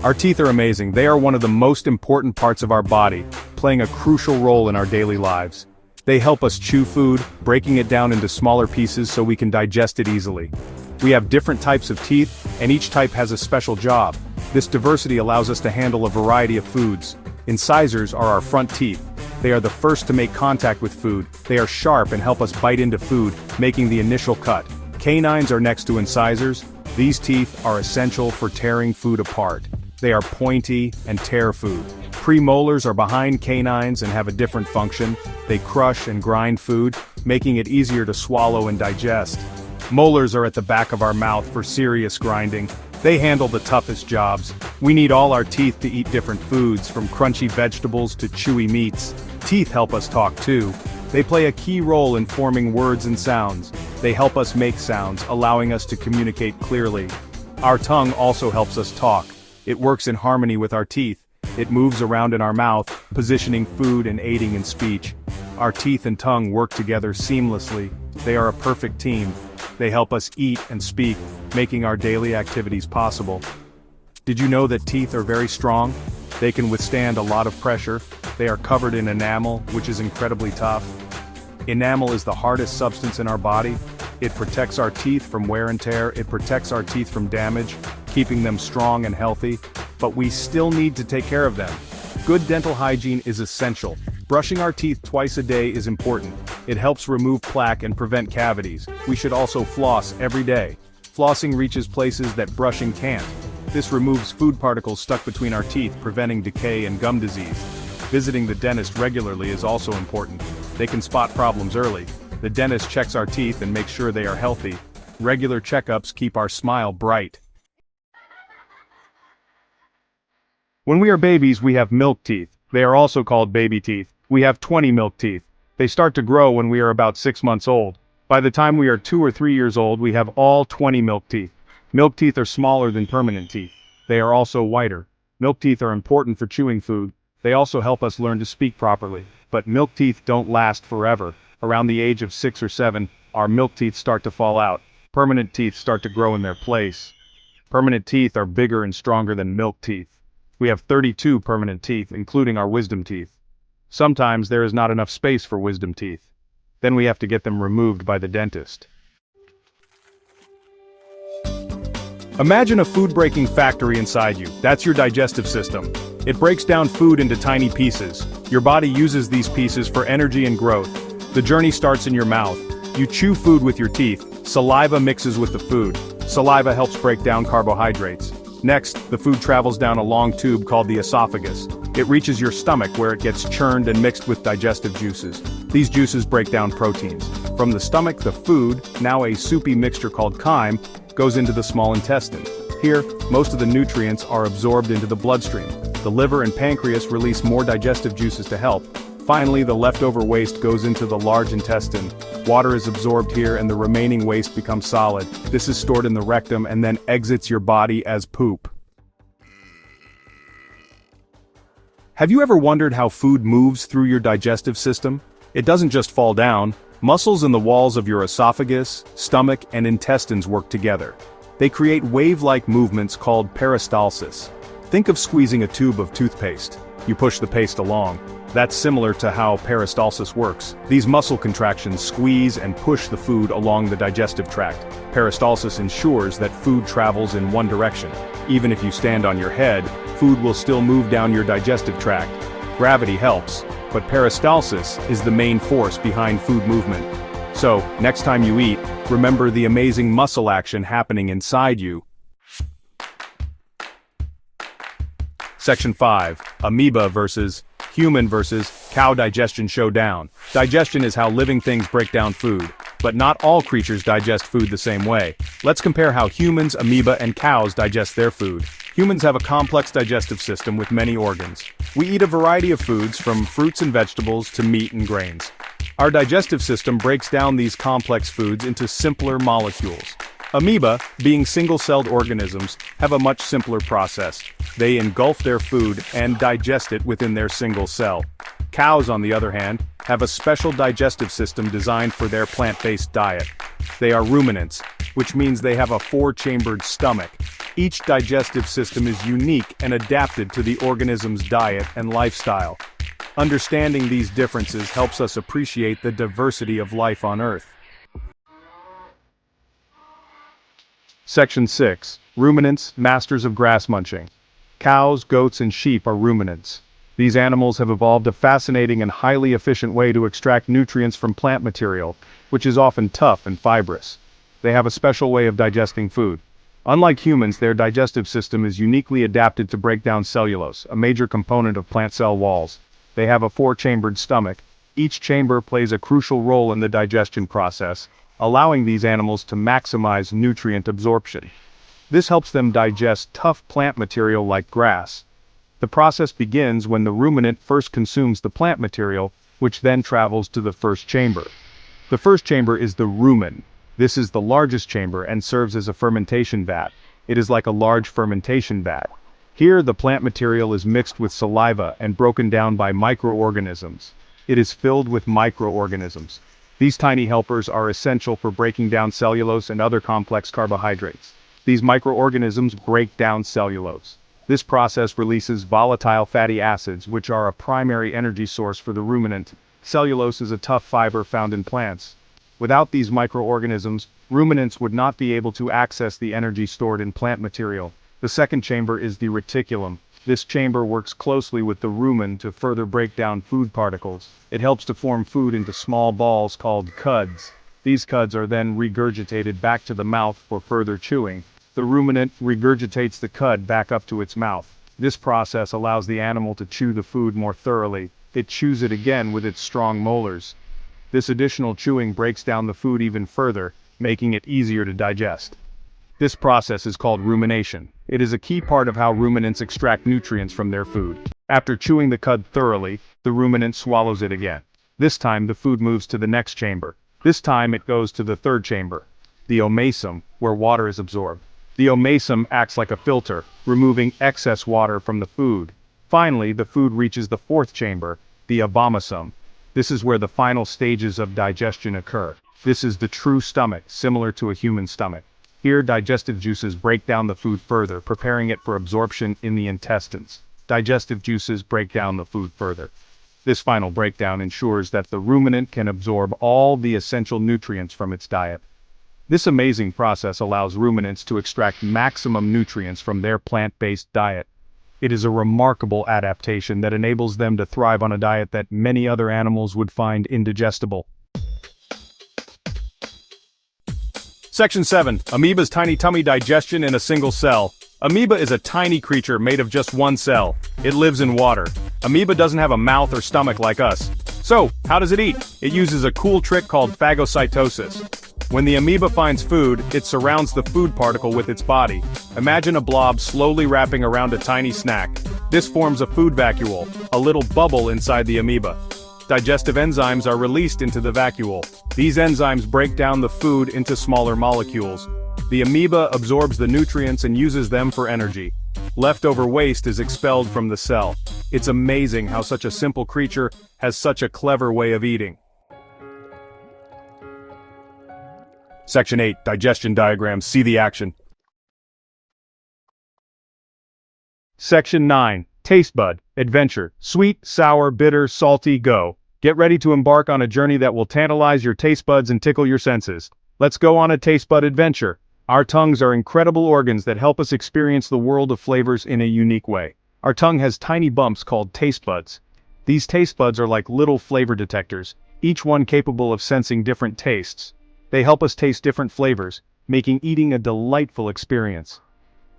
Our teeth are amazing. They are one of the most important parts of our body, playing a crucial role in our daily lives. They help us chew food, breaking it down into smaller pieces so we can digest it easily. We have different types of teeth, and each type has a special job. This diversity allows us to handle a variety of foods. Incisors are our front teeth. They are the first to make contact with food. They are sharp and help us bite into food, making the initial cut. Canines are next to incisors. These teeth are essential for tearing food apart. They are pointy and tear food. Premolars are behind canines and have a different function. They crush and grind food, making it easier to swallow and digest. Molars are at the back of our mouth for serious grinding. They handle the toughest jobs. We need all our teeth to eat different foods, from crunchy vegetables to chewy meats. Teeth help us talk too. They play a key role in forming words and sounds. They help us make sounds, allowing us to communicate clearly. Our tongue also helps us talk. It works in harmony with our teeth. It moves around in our mouth, positioning food and aiding in speech. Our teeth and tongue work together seamlessly. They are a perfect team. They help us eat and speak, making our daily activities possible. Did you know that teeth are very strong? They can withstand a lot of pressure. They are covered in enamel, which is incredibly tough. Enamel is the hardest substance in our body. It protects our teeth from wear and tear. It protects our teeth from damage, keeping them strong and healthy. But we still need to take care of them. Good dental hygiene is essential. Brushing our teeth twice a day is important. It helps remove plaque and prevent cavities. We should also floss every day. Flossing reaches places that brushing can't. This removes food particles stuck between our teeth, preventing decay and gum disease. Visiting the dentist regularly is also important. They can spot problems early. The dentist checks our teeth and makes sure they are healthy. Regular checkups keep our smile bright. When we are babies, we have milk teeth. They are also called baby teeth. We have 20 milk teeth. They start to grow when we are about 6 months old. By the time we are 2 or 3 years old, we have all 20 milk teeth. Milk teeth are smaller than permanent teeth. They are also whiter. Milk teeth are important for chewing food. They also help us learn to speak properly. But milk teeth don't last forever. Around the age of 6 or 7, our milk teeth start to fall out. Permanent teeth start to grow in their place. Permanent teeth are bigger and stronger than milk teeth. We have 32 permanent teeth, including our wisdom teeth. Sometimes there is not enough space for wisdom teeth. Then we have to get them removed by the dentist. Imagine a food-breaking factory inside you. That's your digestive system. It breaks down food into tiny pieces. Your body uses these pieces for energy and growth. The journey starts in your mouth. You chew food with your teeth. Saliva mixes with the food. Saliva helps break down carbohydrates. Next, the food travels down a long tube called the esophagus. It reaches your stomach where it gets churned and mixed with digestive juices. These juices break down proteins. From the stomach, the food, now a soupy mixture called chyme, goes into the small intestine. Here, most of the nutrients are absorbed into the bloodstream. The liver and pancreas release more digestive juices to help. Finally, the leftover waste goes into the large intestine. Water is absorbed here and the remaining waste becomes solid. This is stored in the rectum and then exits your body as poop. Have you ever wondered how food moves through your digestive system? It doesn't just fall down. Muscles in the walls of your esophagus, stomach, and intestines work together. They create wave-like movements called peristalsis. Think of squeezing a tube of toothpaste. You push the paste along. That's similar to how peristalsis works. These muscle contractions squeeze and push the food along the digestive tract. Peristalsis ensures that food travels in one direction. Even if you stand on your head, food will still move down your digestive tract. Gravity helps, but peristalsis is the main force behind food movement. So, next time you eat, remember the amazing muscle action happening inside you. Section 5. Amoeba versus human versus cow digestion showdown. Digestion is how living things break down food. But not all creatures digest food the same way. Let's compare how humans, amoeba, and cows digest their food. Humans have a complex digestive system with many organs. We eat a variety of foods, from fruits and vegetables to meat and grains. Our digestive system breaks down these complex foods into simpler molecules. Amoeba, being single-celled organisms, have a much simpler process. They engulf their food and digest it within their single cell. Cows, on the other hand, have a special digestive system designed for their plant-based diet. They are ruminants, which means they have a 4-chambered stomach. Each digestive system is unique and adapted to the organism's diet and lifestyle. Understanding these differences helps us appreciate the diversity of life on Earth. Section 6. Ruminants, masters of grass munching. Cows, goats, and sheep are ruminants. These animals have evolved a fascinating and highly efficient way to extract nutrients from plant material, which is often tough and fibrous. They have a special way of digesting food. Unlike humans, their digestive system is uniquely adapted to break down cellulose, a major component of plant cell walls. They have a four-chambered stomach. Each chamber plays a crucial role in the digestion process, allowing these animals to maximize nutrient absorption. This helps them digest tough plant material like grass. The process begins when the ruminant first consumes the plant material, which then travels to the first chamber. The first chamber is the rumen. This is the largest chamber and serves as a fermentation vat. It is like a large fermentation vat. Here, the plant material is mixed with saliva and broken down by microorganisms. It is filled with microorganisms. These tiny helpers are essential for breaking down cellulose and other complex carbohydrates. These microorganisms break down cellulose. This process releases volatile fatty acids, which are a primary energy source for the ruminant. Cellulose is a tough fiber found in plants. Without these microorganisms, ruminants would not be able to access the energy stored in plant material. The second chamber is the reticulum. This chamber works closely with the rumen to further break down food particles. It helps to form food into small balls called cuds. These cuds are then regurgitated back to the mouth for further chewing. The ruminant regurgitates the cud back up to its mouth. This process allows the animal to chew the food more thoroughly. It chews it again with its strong molars. This additional chewing breaks down the food even further, making it easier to digest. This process is called rumination. It is a key part of how ruminants extract nutrients from their food. After chewing the cud thoroughly, the ruminant swallows it again. This time the food moves to the next chamber. This time it goes to the third chamber, the omasum, where water is absorbed. The omasum acts like a filter, removing excess water from the food. Finally, the food reaches the fourth chamber, the abomasum. This is where the final stages of digestion occur. This is the true stomach, similar to a human stomach. Here, digestive juices break down the food further, preparing it for absorption in the intestines. Digestive juices break down the food further. This final breakdown ensures that the ruminant can absorb all the essential nutrients from its diet. This amazing process allows ruminants to extract maximum nutrients from their plant-based diet. It is a remarkable adaptation that enables them to thrive on a diet that many other animals would find indigestible. Section 7. Amoeba's tiny tummy digestion in a single cell. Amoeba is a tiny creature made of just one cell. It lives in water. Amoeba doesn't have a mouth or stomach like us. So, how does it eat? It uses a cool trick called phagocytosis. When the amoeba finds food, it surrounds the food particle with its body. Imagine a blob slowly wrapping around a tiny snack. This forms a food vacuole, a little bubble inside the amoeba. Digestive enzymes are released into the vacuole. These enzymes break down the food into smaller molecules. The amoeba absorbs the nutrients and uses them for energy. Leftover waste is expelled from the cell. It's amazing how such a simple creature has such a clever way of eating. Section 8. Digestion diagrams. See the action. Section 9. Taste bud. Adventure. Sweet, sour, bitter, salty, go. Get ready to embark on a journey that will tantalize your taste buds and tickle your senses. Let's go on a taste bud adventure. Our tongues are incredible organs that help us experience the world of flavors in a unique way. Our tongue has tiny bumps called taste buds. These taste buds are like little flavor detectors, each one capable of sensing different tastes. They help us taste different flavors, making eating a delightful experience.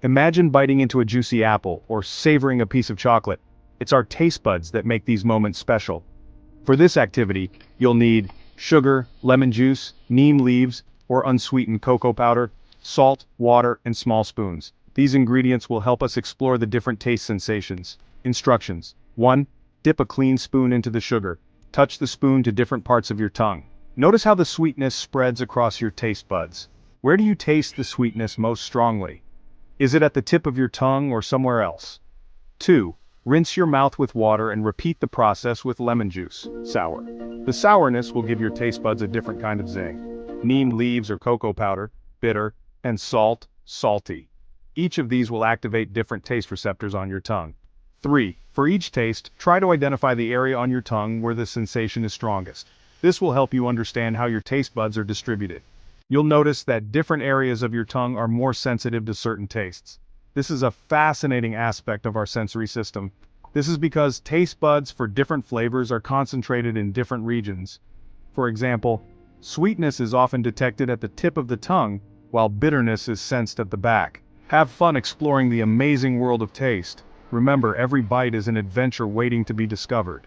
Imagine biting into a juicy apple or savoring a piece of chocolate. It's our taste buds that make these moments special. For this activity, you'll need sugar, lemon juice, neem leaves, or unsweetened cocoa powder, salt, water, and small spoons. These ingredients will help us explore the different taste sensations. Instructions. 1. Dip a clean spoon into the sugar. Touch the spoon to different parts of your tongue. Notice how the sweetness spreads across your taste buds. Where do you taste the sweetness most strongly? Is it at the tip of your tongue or somewhere else? 2. Rinse your mouth with water and repeat the process with lemon juice. Sour. The sourness will give your taste buds a different kind of zing. Neem leaves or cocoa powder, bitter, and salt, salty. Each of these will activate different taste receptors on your tongue. 3. For each taste, try to identify the area on your tongue where the sensation is strongest. This will help you understand how your taste buds are distributed. You'll notice that different areas of your tongue are more sensitive to certain tastes. This is a fascinating aspect of our sensory system. This is because taste buds for different flavors are concentrated in different regions. For example, sweetness is often detected at the tip of the tongue, while bitterness is sensed at the back. Have fun exploring the amazing world of taste. Remember, every bite is an adventure waiting to be discovered.